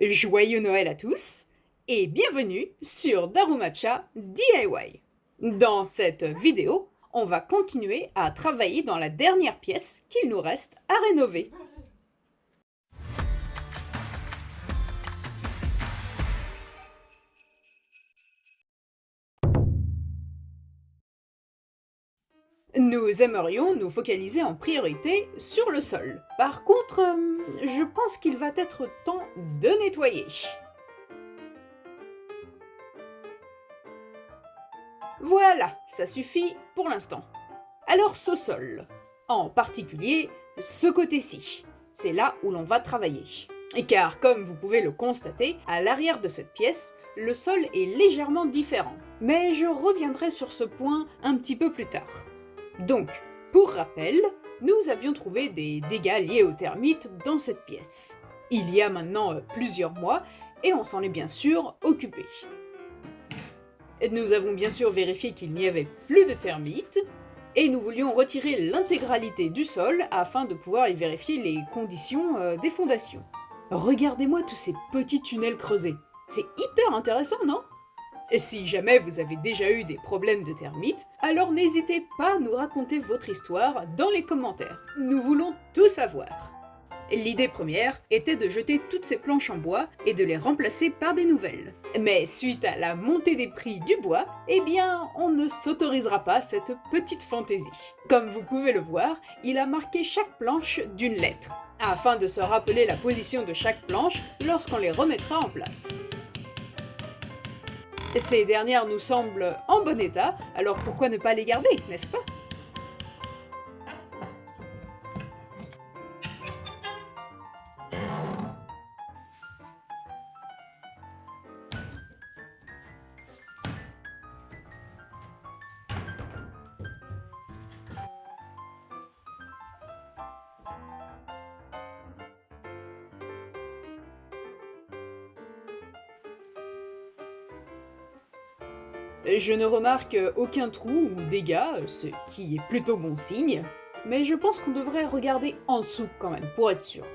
Joyeux Noël à tous et bienvenue sur Darumacha DIY. Dans cette vidéo, on va continuer à travailler dans la dernière pièce qu'il nous reste à rénover. Nous aimerions nous focaliser en priorité sur le sol. Par contre, je pense qu'il va être temps de nettoyer. Voilà, ça suffit pour l'instant. Alors ce sol, en particulier ce côté-ci, c'est là où l'on va travailler. Car comme vous pouvez le constater, à l'arrière de cette pièce, le sol est légèrement différent. Mais je reviendrai sur ce point un petit peu plus tard. Donc, pour rappel, nous avions trouvé des dégâts liés aux termites dans cette pièce. Il y a maintenant plusieurs mois, et on s'en est bien sûr occupé. Nous avons bien sûr vérifié qu'il n'y avait plus de termites, et nous voulions retirer l'intégralité du sol afin de pouvoir y vérifier les conditions des fondations. Regardez-moi tous ces petits tunnels creusés. C'est hyper intéressant, non ? Et si jamais vous avez déjà eu des problèmes de termites, alors n'hésitez pas à nous raconter votre histoire dans les commentaires. Nous voulons tout savoir. L'idée première était de jeter toutes ces planches en bois et de les remplacer par des nouvelles. Mais suite à la montée des prix du bois, eh bien, on ne s'autorisera pas cette petite fantaisie. Comme vous pouvez le voir, il a marqué chaque planche d'une lettre, afin de se rappeler la position de chaque planche lorsqu'on les remettra en place. Ces dernières nous semblent en bon état, alors pourquoi ne pas les garder, n'est-ce pas ? Je ne remarque aucun trou ou dégât, ce qui est plutôt bon signe, mais je pense qu'on devrait regarder en dessous quand même, pour être sûr.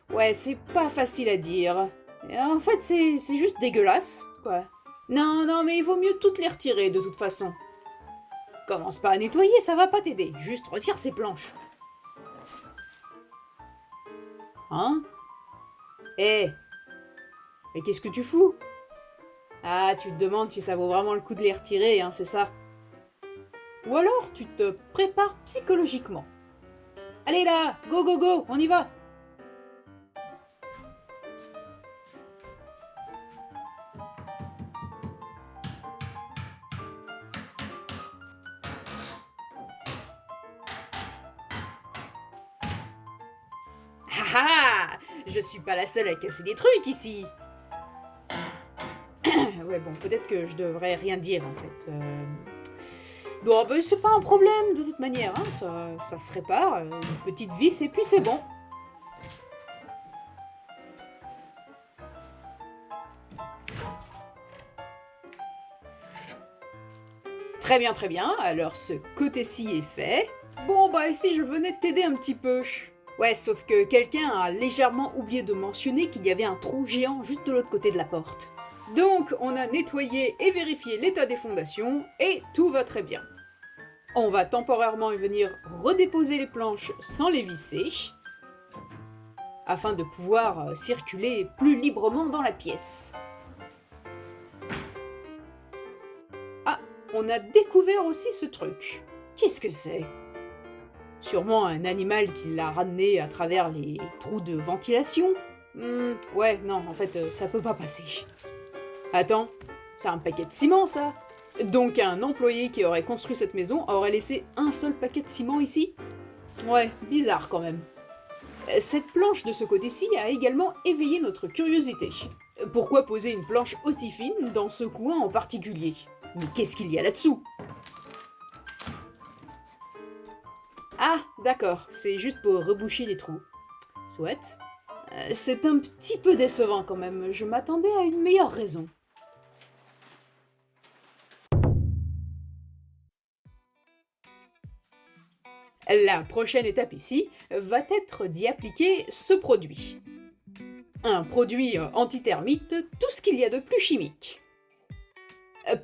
Ouais, c'est pas facile à dire. En fait, c'est juste dégueulasse, quoi. Non, mais il vaut mieux toutes les retirer de toute façon. Commence pas à nettoyer, ça va pas t'aider, juste retire ces planches. Hein ? Mais qu'est-ce que tu fous ? Ah, tu te demandes si ça vaut vraiment le coup de les retirer, hein, c'est ça ? Ou alors tu te prépares psychologiquement. Allez là, go, on y va ! Ah ah ! Je suis pas la seule à casser des trucs ici. Ouais, bon, peut-être que je devrais rien dire en fait. Bon, bah, c'est pas un problème de toute manière, hein, ça se répare, une petite vis et puis c'est bon. Très bien, alors ce côté-ci est fait. Bon, bah, et si je venais t'aider un petit peu ? Ouais, sauf que quelqu'un a légèrement oublié de mentionner qu'il y avait un trou géant juste de l'autre côté de la porte. Donc, on a nettoyé et vérifié l'état des fondations, et tout va très bien. On va temporairement venir redéposer les planches sans les visser, afin de pouvoir circuler plus librement dans la pièce. Ah, on a découvert aussi ce truc. Qu'est-ce que c'est ? Sûrement un animal qui l'a ramené à travers les trous de ventilation. Ouais, non, en fait, ça peut pas passer. Attends, c'est un paquet de ciment, ça ? Donc un employé qui aurait construit cette maison aurait laissé un seul paquet de ciment ici ? Ouais, bizarre quand même. Cette planche de ce côté-ci a également éveillé notre curiosité. Pourquoi poser une planche aussi fine dans ce coin en particulier ? Mais qu'est-ce qu'il y a là-dessous ? Ah, d'accord, c'est juste pour reboucher les trous. Soit. C'est un petit peu décevant quand même, je m'attendais à une meilleure raison. La prochaine étape ici va être d'y appliquer ce produit. Un produit anti-termite, tout ce qu'il y a de plus chimique.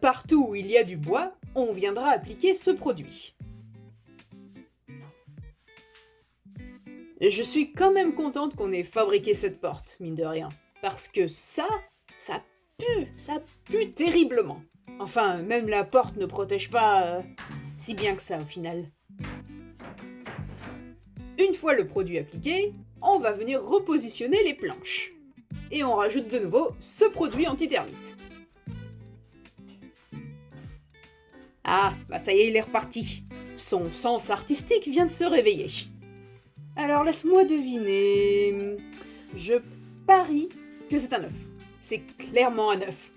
Partout où il y a du bois, on viendra appliquer ce produit. Je suis quand même contente qu'on ait fabriqué cette porte, mine de rien. Parce que ça pue terriblement. Enfin, même la porte ne protège pas si bien que ça au final. Une fois le produit appliqué, on va venir repositionner les planches. Et on rajoute de nouveau ce produit anti-termite. Ah, bah ça y est, il est reparti. Son sens artistique vient de se réveiller. Alors laisse-moi deviner... Je parie que c'est un œuf. C'est clairement un œuf.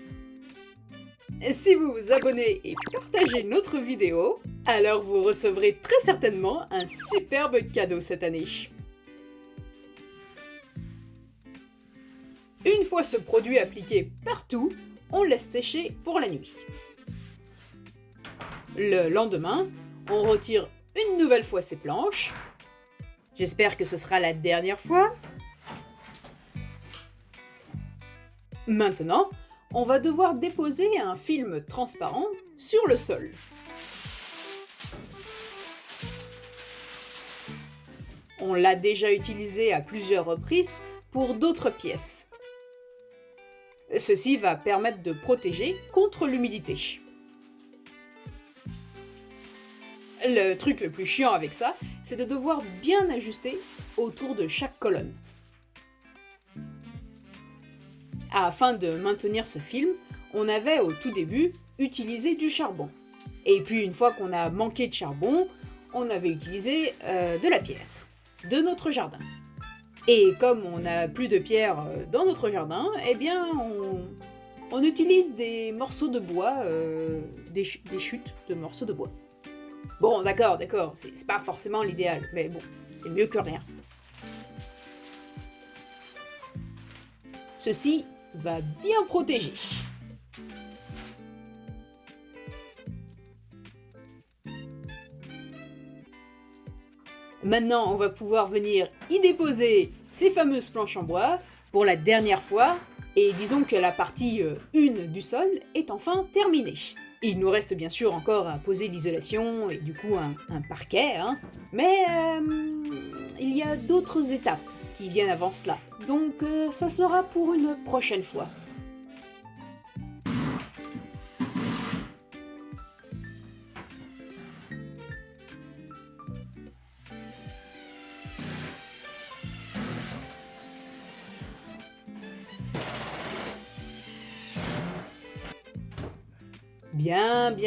Si vous vous abonnez et partagez notre vidéo, alors vous recevrez très certainement un superbe cadeau cette année. Une fois ce produit appliqué partout, on laisse sécher pour la nuit. Le lendemain, on retire une nouvelle fois ces planches. J'espère que ce sera la dernière fois. Maintenant, on va devoir déposer un film transparent sur le sol. On l'a déjà utilisé à plusieurs reprises pour d'autres pièces. Ceci va permettre de protéger contre l'humidité. Le truc le plus chiant avec ça, c'est de devoir bien ajuster autour de chaque colonne. Afin de maintenir ce film, on avait au tout début utilisé du charbon. Et puis une fois qu'on a manqué de charbon, on avait utilisé de la pierre, de notre jardin. Et comme on n'a plus de pierre dans notre jardin, eh bien on utilise des morceaux de bois, des chutes de morceaux de bois. Bon, d'accord, c'est pas forcément l'idéal, mais bon, c'est mieux que rien. Ceci va bien protéger. Maintenant, on va pouvoir venir y déposer ces fameuses planches en bois pour la dernière fois, et disons que la partie 1 du sol est enfin terminée. Il nous reste bien sûr encore à poser l'isolation et du coup un parquet, hein. Mais il y a d'autres étapes qui viennent avant cela, donc ça sera pour une prochaine fois.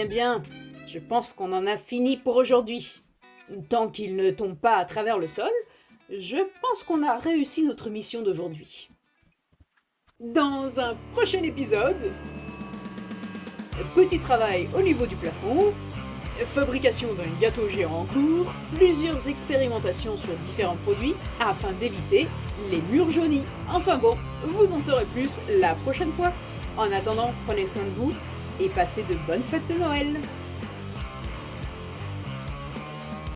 Bien. Je pense qu'on en a fini pour aujourd'hui. Tant qu'il ne tombe pas à travers le sol, je pense qu'on a réussi notre mission d'aujourd'hui. Dans un prochain épisode, petit travail au niveau du plafond, fabrication d'un gâteau géant en cours, plusieurs expérimentations sur différents produits afin d'éviter les murs jaunis. Enfin bon, vous en saurez plus la prochaine fois. En attendant, prenez soin de vous et passez de bonnes fêtes de Noël!